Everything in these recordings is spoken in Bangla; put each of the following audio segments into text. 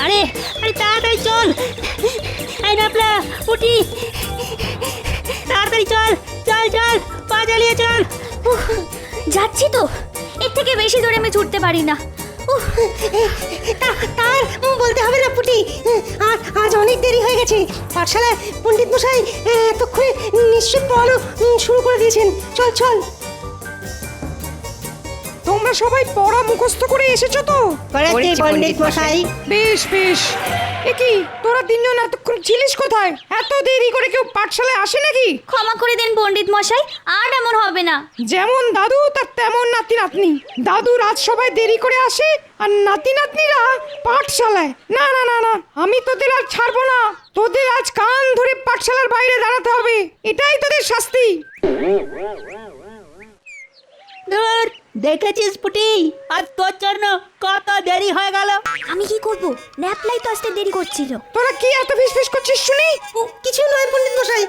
আরে আরে তাড়াতাড়ি চল, এই নাপলা উঠি, তাড়াতাড়ি চল চল চল, পা চালিয়ে চল। যাচ্ছি তো, এর থেকে বেশি দূরে আমি ছুটতে পারি না। তার বলতে হবে না পুটি, আজ অনেক দেরি হয়ে গেছে। পাঠশালায় পণ্ডিত মশাই এতক্ষণে নিশ্চয় পড়ানো শুরু করে দিয়েছেন। চল চল। তোমরা সবাই পড়া মুখস্থ করে এসেছো তো? পণ্ডিত মশাই। বেশ বেশ। কি তোরা তিনজন এতক্ষণ ছিলিস কোথায়? এত দেরি করে কেউ পাঠশালায় আসে নাকি? ক্ষমা করে দেন পণ্ডিত মশাই, আর এমন হবে না। যেমন দাদু তার তেমন নাতি নাতনি। দাদু রাত সবাই দেরি করে আসে আর নাতি নাতনিরা পাঠশালায়। না না না না, আমি তোদের আর ছাড়বো না। তোদের আজ কান ধরে পাঠশালার বাইরে দাঁড়াতে হবে, এটাই তোদের শাস্তি। ধুর, দেখেছিস পুটি, আর তোর জন্য কত দেরি হয়ে গেল। আমি কি করব? ন্যাপলাই তো আসতে দেরি করছিল। তোরা কি এত ফিসফিস করছিস শুনি? কিছু নয় পণ্ডিত মশাই,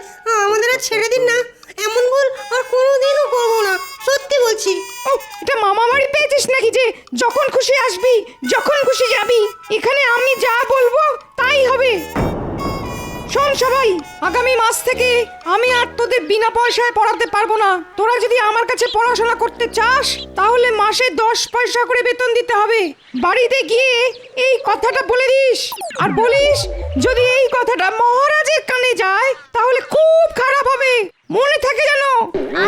আমাদের আর ছেড়ে দিন না। এমন ভুল আর কোনোদিনও করবো না, সত্যি বলছি। ও, এটা মামা বাড়ি পেয়েছিস নাকি যে যখন খুশি আসবি যখন খুশি যাবি? এখানে আমি যা বলবো তাই হবে। শোন সবাই, আগামী মাস থেকে আমি আর তোদের বিনা পয়সায় পড়াতে পারবো না। তোরা যদি আমার কাছে পড়াশোনা করতে চাস তাহলে মাসে 10 পয়সা করে বেতন দিতে হবে। বাড়িতে গিয়ে এই কথাটা বলে দিস, আর বলিস যদি এই কথাটা মহারাজের কানে যায় তাহলে খুব খারাপ হবে, মনে থাকে যেন।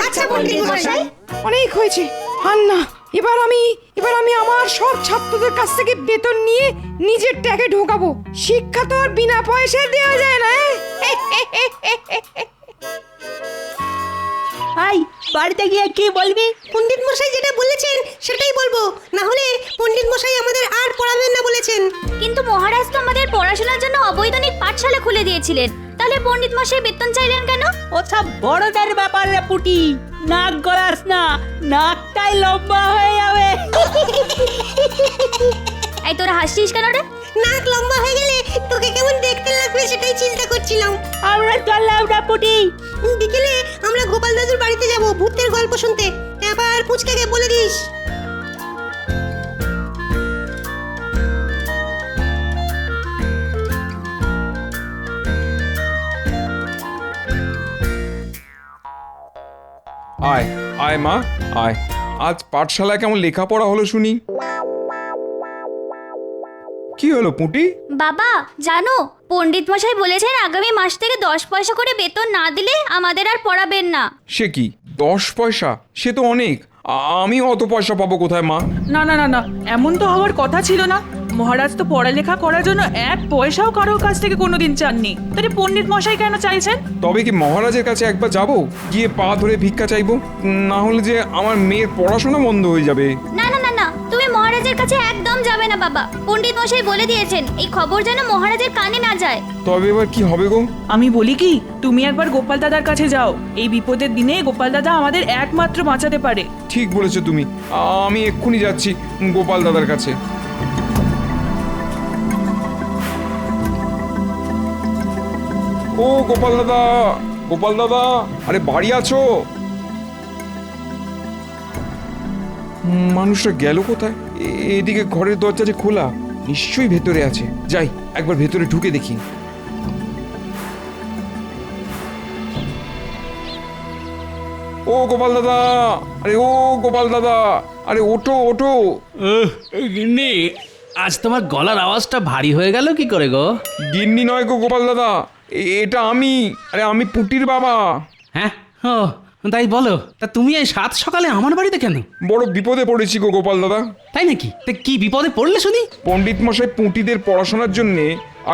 আচ্ছা পণ্ডিত মশাই। অনেক হয়েছে, আর না। এবার আমি আমার সব ছাত্রদের কাছ থেকে বেতন নিয়ে নিজের ট্যাগে ঢোকাবো। শিক্ষা তো আর বিনা পয়সায় দেওয়া যায় না। আই, বাড়িতে গিয়ে কি বলবি? পণ্ডিত মশাই যেটা বলেছেন সেটাই বলবো, না হলে পণ্ডিত মশাই আমাদের আর পড়াবেন না বলেছেন। কিন্তু মহারাজ তো আমাদের পড়াশোনার জন্য অবৈতনিক পাঠশালা খুলে দিয়েছিলেন, তাহলে পণ্ডিত মশাই বেতন চাইলেন কেন? ও সব বড়দের ব্যাপার রে পুটি, নাক গলাস না, নাকটাই লম্বা হয়ে যাবে। এই তোরা হাসছিস কেন রে? নাক লম্বা হয়ে গেলে তোকে কেমন দেখতে লাগবে সেটাই চিন্তা করছিলাম। আমরা চললাম না পুটি। বিকেলে আমরা গোপাল দাদুর বাড়িতে যাব ভূতের গল্প শুনতে। এবার পুচকাকে বলে দিস। আয় আয় মা আয়, আজ পাঠশালায় কেমন লেখাপড়া হলো শুনি। কি হলো পুঁটি? বাবা জানো, পণ্ডিত মশাই বলেছেন আগামী মাস থেকে 10 পয়সা করে বেতন না দিলে আমাদের আর পড়াবেন না। সে কি 10 পয়সা? সে তো অনেক। আমি অত পয়সা পাবো কোথায় মা? না না না না, এমন তো হওয়ার কথা ছিল না। মহারাজ তো পড়ালেখা করার জন্য 1 পয়সাও কারোর কাছ থেকে কোনোদিন চাননি, তাহলে পণ্ডিত মশাই কেন চাইছেন? তবে কি মহারাজের কাছে একবার যাব, গিয়ে পা ধরে ভিক্ষা চাইবো? না হলে যে আমার মেয়ের পড়াশোনা বন্ধ হয়ে যাবে। না না না না, তুমি মহারাজের কাছে একদম যাবে না বাবা। পণ্ডিত মশাই বলে দিয়েছেন এই খবর যেন মহারাজের কানে না যায়। তবে এবার কি হবে গো? আমি বলি কি, তুমি একবার গোপাল দাদার কাছে যাও। এই বিপদের দিনে গোপাল দাদা আমাদের একমাত্র বাঁচাতে পারে। ঠিক বলেছো তুমি, আমি এক্ষুনি যাচ্ছি গোপাল দাদার কাছে। ও গোপাল দাদা, গোপাল দাদা, আরে বাড়ি আছো? মানুষটা গেল কোথায়? এদিকে ঘরের দরজা যে খোলা, নিশ্চয়ই ভেতরে আছে। যাই একবার ভেতরে ঢুকে দেখি। ও গোপাল দাদা, আরে ও গোপাল দাদা, আরে ওঠো ওঠো। গিন্নি, আজ তোমার গলার আওয়াজটা ভারী হয়ে গেল কি করে গো? গিন্নি নয় গো গোপাল দাদা, এটা আমি। আরে আমি পুটির বাবা। হ্যাঁ, ও তাই বলো। তা তুমি এই সাত সকালে আমার বাড়িতে কেন? বড় বিপদে পড়েছি গো গোপাল দাদা। তাই নাকি? তা কি বিপদে পড়লে শুনি? পণ্ডিত মশাই পুঁটিদের পড়াশোনার জন্য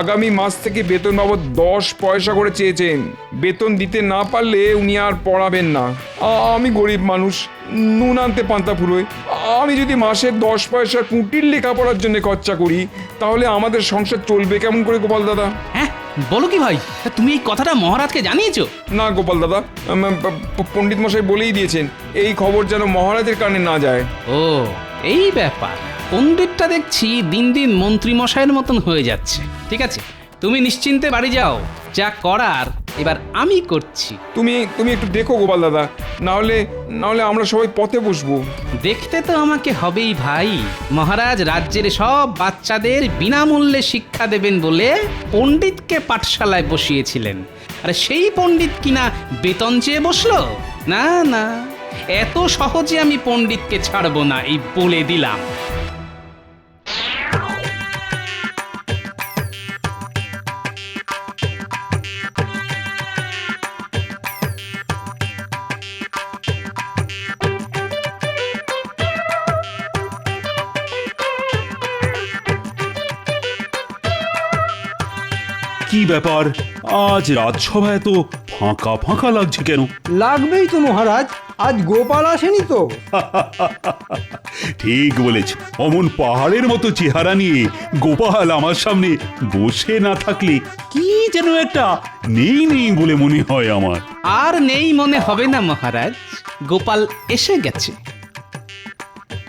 আগামী মাস থেকে বেতন বাবদ 10 পয়সা করে চেয়েছেন। বেতন দিতে না পারলে উনি আর পড়াবেন না। আমি গরিব মানুষ, নুন আনতে পান্তা ফুরোয়। আমি যদি মাসে 10 পয়সা পুঁটির লেখাপড়ার জন্য খরচা করি তাহলে আমাদের সংসার চলবে কেমন করে গোপাল দাদা? হ্যাঁ বলো কি ভাই, তা তুমি এই কথাটা মহারাজকে জানিয়েছো? না গোপাল দাদা, পণ্ডিত মশাই বলেই দিয়েছেন এই খবর যেন মহারাজের কানে না যায়। ও এই ব্যাপার। পণ্ডিতটা দেখছি দিন দিন মন্ত্রী মশাইয়ের মতন হয়ে যাচ্ছে। ঠিক আছে, তুমি নিশ্চিন্তে বাড়ি যাও, যা করার এবার আমি করছি। তুমি তুমি একটু দেখো গোপাল দাদা, না হলে আমরা সবাই পথে বসবো। দেখতে তো আমাকে হবেই ভাই। মহারাজ রাজ্যের সব বাচ্চাদের বিনামূল্যে শিক্ষা দেবেন বলে পণ্ডিতকে পাঠশালায় বসিয়েছিলেন, আর সেই পণ্ডিত কিনা বেতন চেয়ে বসলো? না না, এত সহজে আমি পণ্ডিতকে ছাড়বো না, এই বলে দিলাম। কি ব্যাপার, আজ রাজসভা এত ফাঁকা ফাঁকা লাগছে কেন? লাগবেই তো মহারাজ, আজ গোপাল আসেনি তো। ঠিক বলেছ, অমন পাহাড়ের মতো চেহারা নিয়ে গোপাল আমার সামনে বসে না থাকলে কি যেন একটা নেই নেই বলে মনে হয় আমার। আর নেই মনে হবে না মহারাজ, গোপাল এসে গেছে,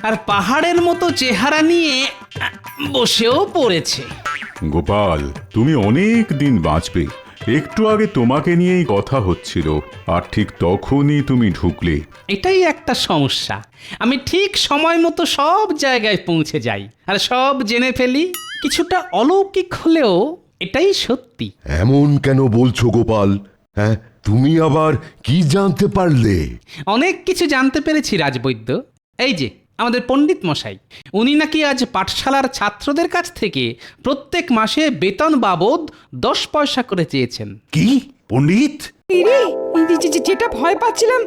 আর পাহাড়ের মতো চেহারা নিয়ে বসেও পড়েছে। গোপাল, তুমি অনেক দিন বাঁচবে। একটু আগে তোমাকে নিয়েই কথা হচ্ছিল, আর ঠিক তখনই তুমি ঢুকলে। এটাই একটা সমস্যা, আমি ঠিক সময় মতো সব জায়গায় পৌঁছে যাই আর সব জেনে ফেলি। কিছুটা অলৌকিক হলেও এটাই সত্যি। এমন কেন বলছো গোপাল? হ্যাঁ, তুমি আবার কি জানতে পারলে? অনেক কিছু জানতে পেরেছি রাজবৈদ্য। এই যে আমাদের পণ্ডিত মশাই, উনি নাকি আজ পাঠশালার ছাত্রদের কাছ থেকে প্রত্যেক মাসে বেতন বাবদ 10 পয়সা করে চেয়েছেন। কি পণ্ডিত? যেটা ভয় পাচ্ছিলাম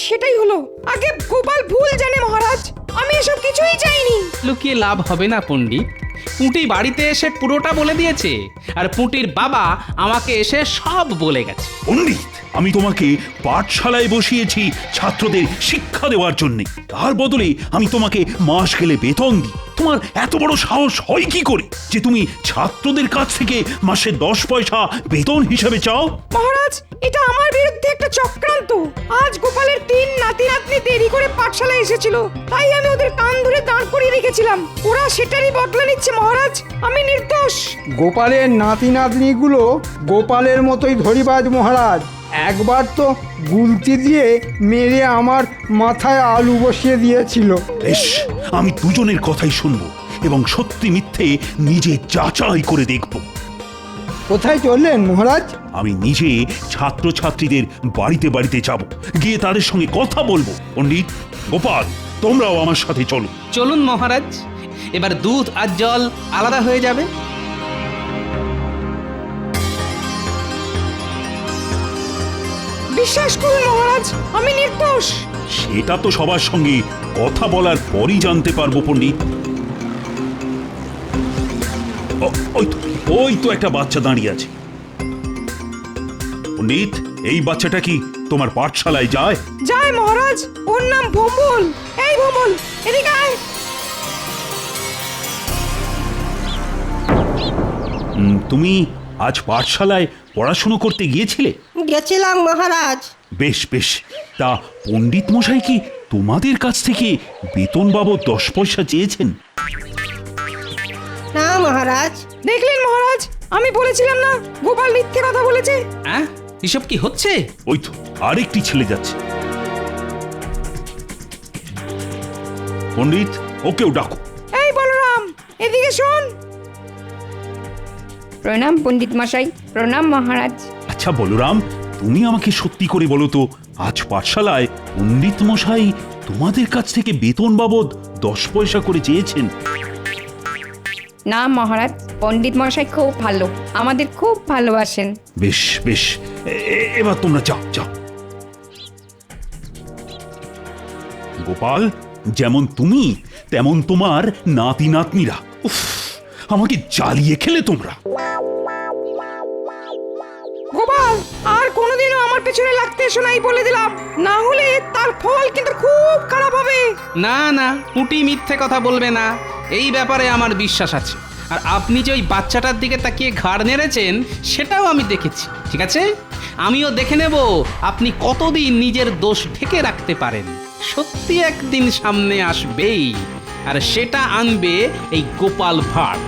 সেটাই হলো। আগে গোপাল ভুল জানে মহারাজ, আমি এসব কিছুই চাইনি। লুকিয়ে লাভ হবে না পণ্ডিত, পুঁটি বাড়িতে এসে পুরোটা বলে দিয়েছে, আর পুঁটির বাবা আমাকে এসে সব বলে গেছে। পণ্ডিত, আমি তোমাকে পাঠশালায় বসিয়েছি ছাত্রদের শিক্ষা দেওয়ার জন্য, তার বদলে আমি তোমাকে মাস গেলে বেতন দিই। তোমার এত বড় সাহস হয় কি করে যে তুমি ছাত্রদের কাছ থেকে মাসে 10 পয়সা বেতন হিসাবে চাও? মহারাজ, এটা আমার বিরুদ্ধে একটা চক্রান্ত। আজ গোপালের 3 নাতি নাতনি দেরি করে পাঠশালায় এসেছিল, তাই আমি ওদের কান ধরে দাঁড় করিয়ে রেখেছিলাম। ওরা সেটারই বদলা নিচ্ছে মহারাজ, আমি নির্দোষ। গোপালের নাতি নাতনিগুলো গোপালের মতোই ধরিবাজ মহারাজ। একবার তো গুলতি দিয়ে মেরে আমার মাথায় আলু বসিয়ে দিয়েছিল। বেশ, আমি দুজনের কথাই শুনবো এবং সত্যি মিথ্যে নিজে যাচাই করে দেখব। কোথায় চললেন মহারাজ? আমি নিজে ছাত্রছাত্রীদের বাড়িতে বাড়িতে যাব, গিয়ে তাদের সঙ্গে কথা বলবো। পণ্ডিত, গোপাল, তোমরাও আমার সাথে চলো। চলুন মহারাজ, এবার দুধ আর জল আলাদা হয়ে যাবে। বিশ্বাস করুন মহারাজ, আমি নির্দোষ। সেটা তো সবার সঙ্গে কথা বলার পরই জানতে পারবো পণ্ডিত। ওই তো একটা বাচ্চা দাঁড়িয়ে আছে। পণ্ডিত, এই বাচ্চাটা কি তোমার পাঠশালায় যায়? যায় মহারাজ, ওর নাম ভোম্বল। এই ভোম্বল, এদিকে আয়। তুমি আজ পাঠশালায় পড়াশুনো করতে গিয়েছিলে? গেছিলাম মহারাজ। বেশ বেশ, তা পণ্ডিত মশাই কি তোমাদের কাছ থেকে বেতন বাবদ 10 পয়সা চেয়েছেন? না মহারাজ। দেখলেন মহারাজ, আমি বলেছিলাম না গোপাল মিথ্যে কথা বলেছে। হ্যাঁ, এসব কি হচ্ছে? ওই তো আরেকটি ছেলে যাচ্ছে। পণ্ডিত, ওকেও ডাকো। এই বলরাম, এদিকে শোন। প্রণাম পণ্ডিত মশাই। প্রণাম মহারাজ। আচ্ছা বলরাম, তুমি আমাকে সত্যি করে বলো তো, আজ পাঠশালায় পণ্ডিত মশাই তোমাদের কাছ থেকে বেতন বাবদ 10 পয়সা করে চেয়েছেন? না মহারাজ, পণ্ডিত মশাই খুব ভালো, আমাদের খুব ভালোবাসেন। বেশ বেশ, এবার তোমরা যাও যাও। গোপাল, যেমন তুমি তেমন তোমার নাতি নাতনিরা। উফ, আমাকে জ্বালিয়ে খেলে তোমরা। গোপাল, আর কোনোদিনও আমার পেছনে লাগতে এসো নাই বলে দিলাম, না হলে তার ফল কিন্তু খুব খারাপ হবে। না না, পুঁটি মিথ্যে কথা বলবে না, এই ব্যাপারে আমার বিশ্বাস আছে। আর আপনি যে ওই বাচ্চাটার দিকে তাকিয়ে ঘাড় নেড়েছেন সেটাও আমি দেখেছি। ঠিক আছে, আমিও দেখে নেব আপনি কতদিন নিজের দোষ ঢেকে রাখতে পারেন। সত্যি একদিন সামনে আসবেই, আর সেটা আনবে এই গোপাল ভাঁড়।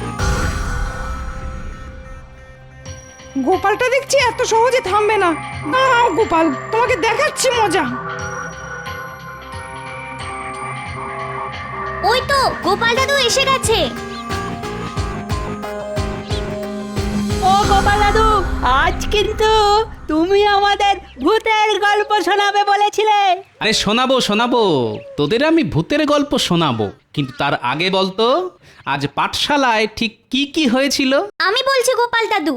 গোপালটা দেখছি এত সহজে থামবে না। দাঁড়াও গোপাল, তোমাকে দেখাচ্ছি মজা। ওই তো গোপাল দাদু এসে গেছে। ও গোপাল দাদু, আজ কিন্তু তুমি আমাদের ভূতের গল্প শোনাবে বলেছিলে। আরে শোনাবো শোনাবো, তোদের আমি ভূতের গল্প শোনাবো, কিন্তু তার আগে বলতো আজ পাঠশালায় ঠিক কি কি হয়েছিল। আমি বলছি গোপাল দাদু।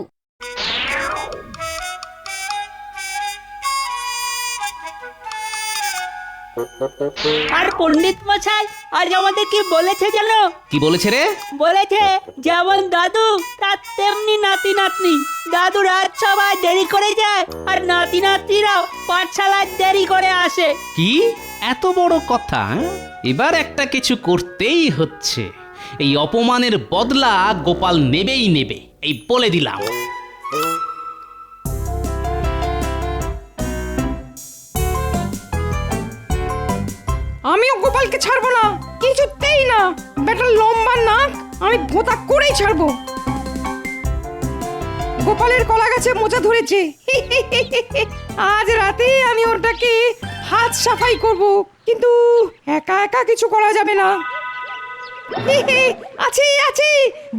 আর পণ্ডিত মশাই আজ আমাদের কি বলেছে জানো? কি বলেছে রে? বলেছে যেমন দাদু তার তেমনি নাতি নাতনি। দাদু রাত সবাই দেরি করে যায় আর নাতি নাতনিরাও পাঠশালায় দেরি করে আসে। কি এত বড় কথা? এবার একটা কিছু করতেই হচ্ছে। এই অপমানের বদলা গোপাল নেবেই নেবে, এই বলে দিলাম। আমিও গোপালকে ছাড়বো না, কিছুতেই না। বেটার লম্বা নাক আমি ভোঁতা করেই ছাড়বো। গোপালের কলা গাছে মোচা ধরেছে, আজ রাতে আমি ওটাকে হাত সাফাই করব, কিন্তু একা একা কিছু করা যাবে না। আছে আছে,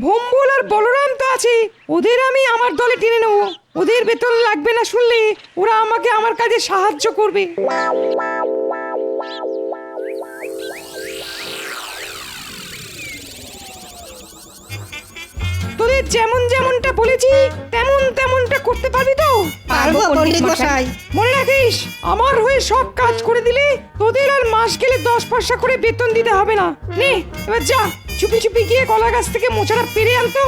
ভোম্বল আর বলরাম তো আছে, ওদের আমি আমার দলে টেনে নেবো। ওদের বেতন লাগবে না শুনলে ওরা আমাকে আমার কাজে সাহায্য করবে। তোদের যেমন যেমনটা বলেছি তেমন তেমনটা করতে পারবি তো? পারবো পণ্ডিত মশাই। মনে রাখিস, আমার হয়ে সব কাজ করে দিলে তোদের আর মাস গেলে 10 পয়সা করে বেতন দিতে হবে না। নে এবার যা, চুপি চুপি গিয়ে কলা গাছ থেকে মোচাটা পেরে আনতো।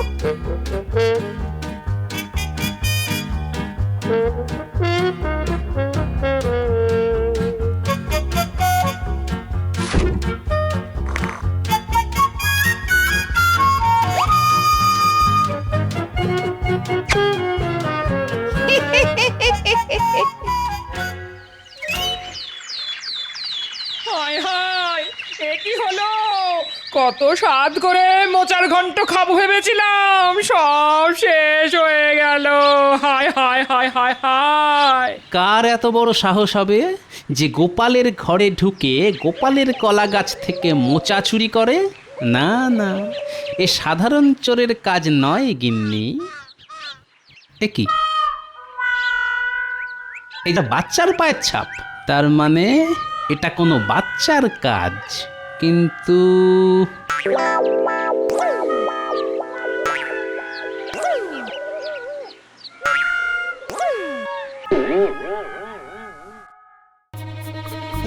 হায় হায়, এ কি হলো? কত স্বাদ করে মোচার ঘন্ট খাবো ভেবেছিলাম, সব শেষ হয়ে গেল। হায় হায় হায় হায় হায়। কার এত বড় সাহস হবে যে গোপালের ঘরে ঢুকে গোপালের কলা গাছ থেকে মোচা চুরি করে? না না, এ সাধারণ চোরের কাজ নয় গিন্নি। এ কি, এটা বাচ্চার পায়ের ছাপ? তার মানে এটা কোনো বাচ্চার কাজ। কিন্তু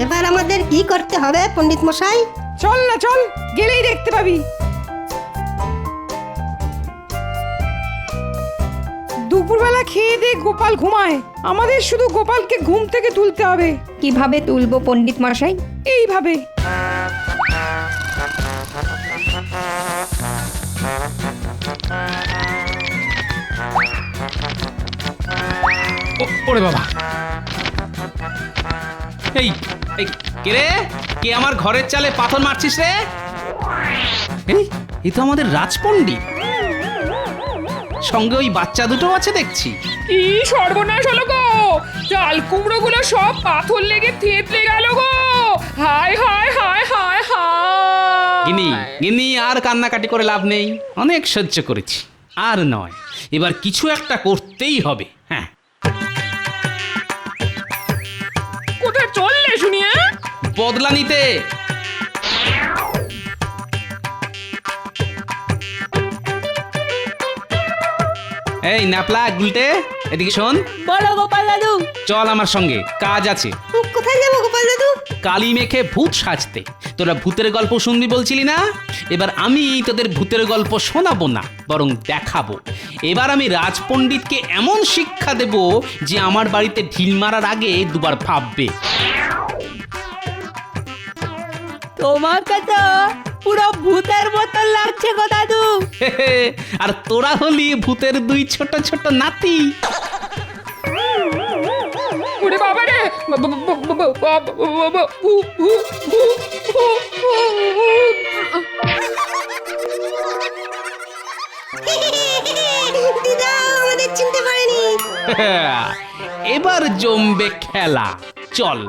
এবার আমাদের কি করতে হবে পণ্ডিত মশাই? চল না চল, গেলেই দেখতে পাবি। দুপুরবেলা খেয়ে দিয়ে গোপাল ঘুমায়, আমাদের শুধু গোপালকে ঘুম থেকে তুলতে হবে। কিভাবে তুলবো পণ্ডিত মশাই? এইভাবে। ওরে বাবা, এই এই কে রে? কে আমার ঘরের চালে পাথর মারছিস রে? এই তো আমাদের রাজপণ্ডিত, সঙ্গে ওই বাচ্চা দুটো আছে দেখছি। কি সর্বনাশ হলো গো, চাল কুমড়ো গুলো সব পাথর লেগে থেতলে গেল গো। হায় হায় হায় হায় হায়। গিনি গিনি, আর কান্নাকাটি করে লাভ নেই, অনেক সহ্য করেছি, আর নয়, এবার কিছু একটা করতেই হবে। হ্যাঁ, কোথায় চললে শুনিয়ে? বদলা নিতে। এই ন্যাপলা গুলটে, এদিকে শোন। বলো গোপাল দাদু। চল আমার সঙ্গে, কাজ আছে। কোথায় যাবো গোপাল দাদু? কালি মেখে ভূত সাজতে। তোরা ভূতের গল্প শুনবি বলছিলি না? এবার আমি তোদের ভূতের গল্প শোনাবো না, বরং দেখাবো। এবার আমি রাজপণ্ডিতকে এমন শিক্ষা দেব যে আমার বাড়িতে ঢিল মারার আগে দুবার ভাববে। তোমাকে তো পুরো ভূতের মতো লাগছে গো দাদু। আর তোরা হলি ভূতের দুই ছোট ছোট নাতি। ওরে বাবা রে, দিদা আমাদের চিনতে পারেনি। এবার জমবে খেলা, চল।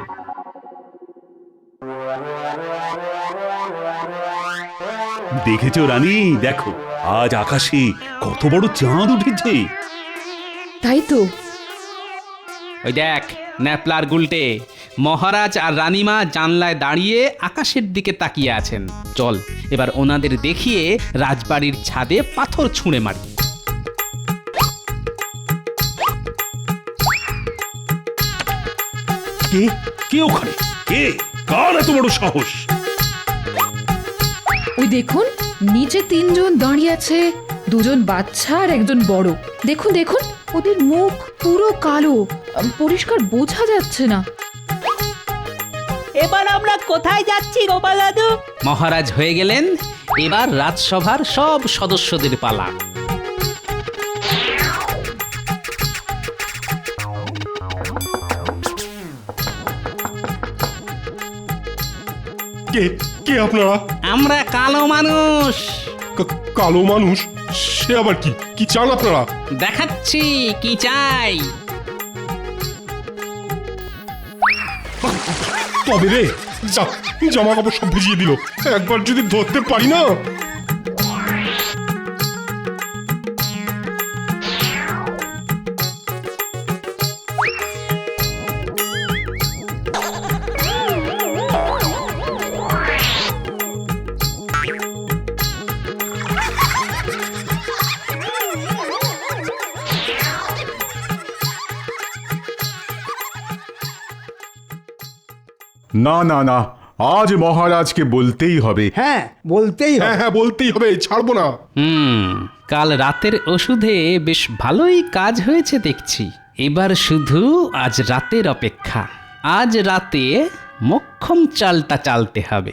দেখেছো রানী, দেখো আজ আকাশে কত বড় চাঁদ উঠেছে। তাই তো। ওই দেখ ন্যাপলার গুলটে, মহারাজ আর রানীমা জানলায় দাঁড়িয়ে আকাশের দিকে তাকিয়ে আছেন। চল এবার ওনাদের দেখিয়ে রাজবাড়ির ছাদে পাথর ছুঁড়ে মারি। কে কে ওখানে? কে? কার এত বড় সাহস? ওই দেখুন, নিচে তিনজন দাঁড়িয়ে আছে, দুজন বাচ্চা আর একজন বড়। দেখুন দেখুন, ওদের মুখ পুরো কালো, পরিষ্কার বোঝা যাচ্ছে না। এবার আমরা কোথায় যাচ্ছি গোপাল দাদু? মহারাজ হয়ে গেলেন, এবার রাজসভার সব সদস্যদের পালা। কে কে আপনারা? আমরা কালো মানুষ। কালো মানুষ? সে আবার কি? কি চান আপনারা? দেখাচ্ছি কি চাই। তবে রে, জামা কাপড় সব ভিজিয়ে দিল। একবার যদি ধরতে পারি না। না না না, আজ মহারাজকে বলতেই হবে। হ্যাঁ বলতেই হবে। হ্যাঁ বলতেই হবে, ছাড়বো না। কাল রাতের ওষুধে বেশ ভালোই কাজ হয়েছে দেখছি। এবার শুধু আজ রাতের অপেক্ষা। আজ রাতে মক্ষম চালটা চালতে হবে।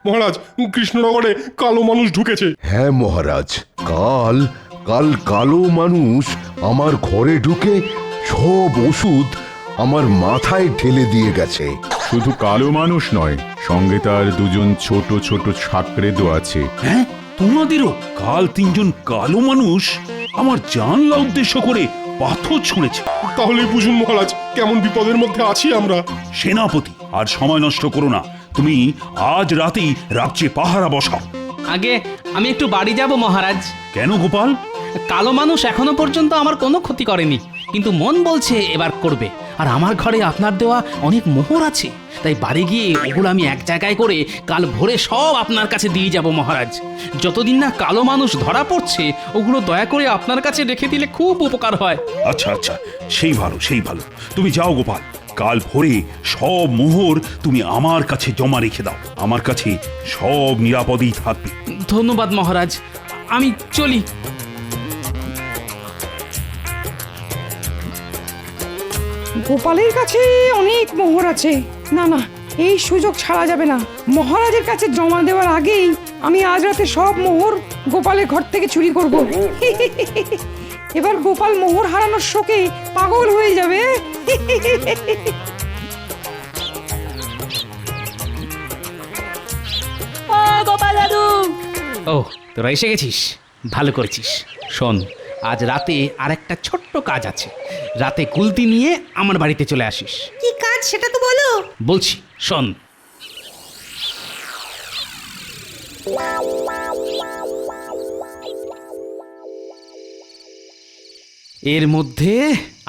মহারাজ, কৃষ্ণনগরে কালো মানুষ ঢুকেছে। হ্যাঁ মহারাজ, কাল কালো মানুষ আমার ঘরে ঢুকে সব ওষুধ আমার মাথায় ঢেলে দিয়ে গেছে। শুধু কালো মানুষ নয়, সঙ্গে তার দুজন ছোট ছোট ছাত্রেদও আছে। হ্যাঁ, তোমাদেরও? কাল তিনজন কালো মানুষ আমার জানলা উদ্দেশ্য করে পাথর ছুঁড়েছে। তাহলে বুঝুন মহারাজ, কেমন বিপদের মধ্যে আছি আমরা। সেনাপতি, আর সময় নষ্ট করো না। তুমি আজ রাতেই রাজ্যে পাহারা বসাও। আগে আমি একটু বাড়ি যাব মহারাজ। কেন গোপাল? কালো মানুষ এখনো পর্যন্ত আমার কোনো ক্ষতি করেনি, কিন্তু মন বলছে এবার করবে। আর আমার ঘরে আপনার দেওয়া অনেক মোহর আছে, তাই বাড়ি গিয়ে ওগুলো আমি এক জায়গায় করে কাল ভোরে সব আপনার কাছে দিয়ে যাব মহারাজ। যতদিন না কালো মানুষ ধরা পড়ছে, ওগুলো দয়া করে আপনার কাছে রেখে দিলে খুব উপকার হয়। আচ্ছা আচ্ছা, সেই ভালো সেই ভালো। তুমি যাও গোপাল, কাল ভোরে সব মোহর তুমি আমার কাছে জমা রেখে দাও। আমার কাছে সব নিরাপদেই থাকবে। ধন্যবাদ মহারাজ, আমি চলি। গোপালের কাছে অনেক মোহর আছে। না না, এই সুযোগ ছাড়া যাবে না। মহারাজের কাছে জমা দেওয়ার আগেই আমি আজ রাতে সব মোহর গোপালের ঘর থেকে চুরি করব। এবার গোপাল মোহর হারানোর শোকে পাগল হয়ে যাবে। ও গোপাল দাদু! ও তোরা এসে গেছিস, ভালো করেছিস। শোন, আজ রাতে আরেকটা ছোট্ট কাজ আছে। রাতে কুলতি নিয়ে আমার বাড়িতে চলে আসিস। কি কাজ সেটা তো বলো। বলছি শোন। এর মধ্যে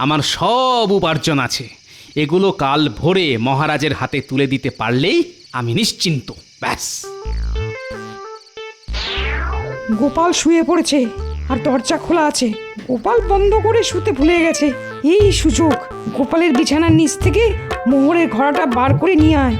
আমার সব উপার্জন আছে। এগুলো কাল ভোরে মহারাজের হাতে তুলে দিতে পারলেই আমি নিশ্চিন্ত। ব্যাস। গোপাল শুয়ে পড়েছে আর দরজা খোলা আছে। গোপাল বন্ধ করে শুতে ভুলে গেছে। এই সুযোগ, গোপালের বিছানার নিচ থেকে মোহরের ঘোড়াটা বার করে নিয়ে আয়।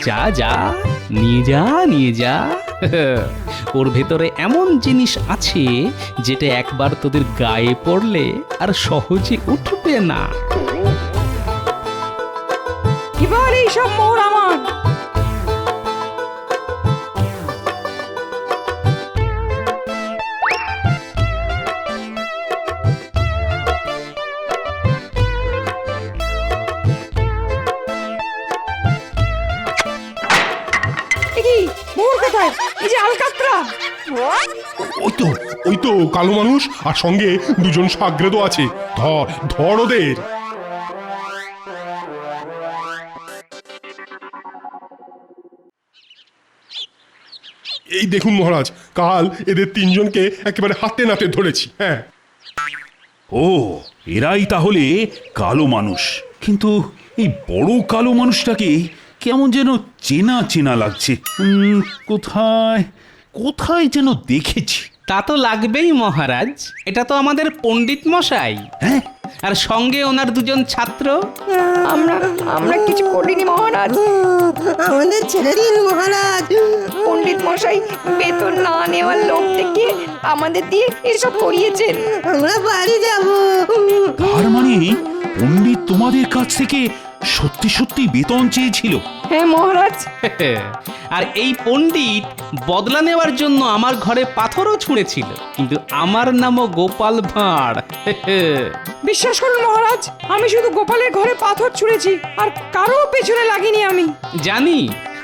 যা যা, নিয়ে যা নিয়ে যা। ওর ভেতরে এমন জিনিস আছে যেটা একবার তোদের গায়ে পড়লে আর সহজে উঠবে না। সব মোহর আমার। এ কি মোহর কোথায়? এই যে আলকাতরা। ওই তো কালো মানুষ আর সঙ্গে দুজন সাগ্রেদও আছে। ধর ধর ওদের। এই দেখুন মহারাজ, কাল এদের তিনজনকে একেবারে হাতে নাতে ধরেছি। হ্যাঁ, ও এরাই তাহলে কালো মানুষ। কিন্তু এই বড় কালো মানুষটাকে কেমন যেন চেনা চেনা লাগছে। কোথায় কোথায় যেন দেখেছি। তা তো লাগবেই মহারাজ, এটা তো আমাদের পণ্ডিত মশাই। হ্যাঁ, আর সঙ্গে ওনার দুজন ছাত্র। আমরা কিছু করিনি মহারাজ। আমাদের ছেড়ে দিন মহারাজ। পণ্ডিত মশাই বেতন না নেওয়ার লোক থেকে আমাদের দিয়ে এসব করিয়েছেন। আমরা বাড়ি যাব। তার মানে পণ্ডিত তোমাদের কাছ থেকে সত্যি সত্যি বেতন চেয়েছিল? হ্যাঁ মহারাজ। আর এই পণ্ডিত বদলা নেওয়ার জন্য আমার ঘরে পাথরও ছুঁড়েছিল, কিন্তু আমার নামও গোপাল ভাঁড়। বিশ্বাস করুন মহারাজ, আমি শুধু গোপালের ঘরে পাথর ছুঁড়েছি, আর কারো পেছনে লাগিনি আমি। জানি,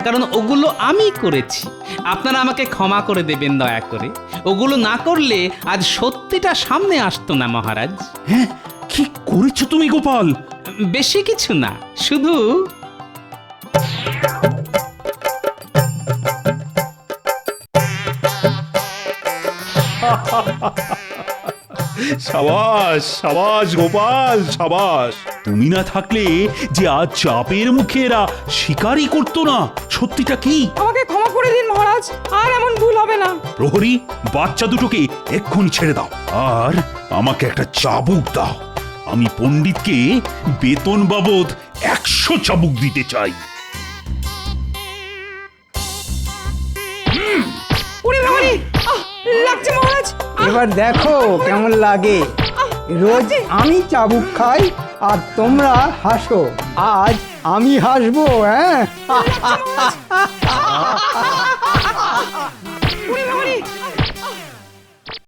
কারণ ওগুলো আমি করেছি। আপনারা আমাকে ক্ষমা করে দেবেন দয়া করে। ওগুলো না করলে আজ সত্যিটা সামনে আসতো না মহারাজ। হ্যাঁ, কি করেছো তুমি গোপাল? বেশি কিছু না, শুধু সাবাস সাবাস গোপাল সাবাস। তুমি না থাকলে যে আজ চাপের মুখে এরা শিকারই করতো না। সত্যিটা কি? আমাকে ক্ষমা করে দিন মহারাজ, আর এমন ভুল হবে না। প্রহরী, বাচ্চা দুটোকে এক্ষুনি ছেড়ে দাও, আর আমাকে একটা চাবুক দাও। আমি পণ্ডিতকে বেতন বাবদ 100 চাবুক দিতে চাই। ওরে বাবারে, লাগছে মহারাজ। এবার দেখো কেমন লাগে। রোজ আমি চাবুক খাই আর তোমরা হাসো। আজ আমি হাসবো। হ্যাঁ, ওরে বাবারে,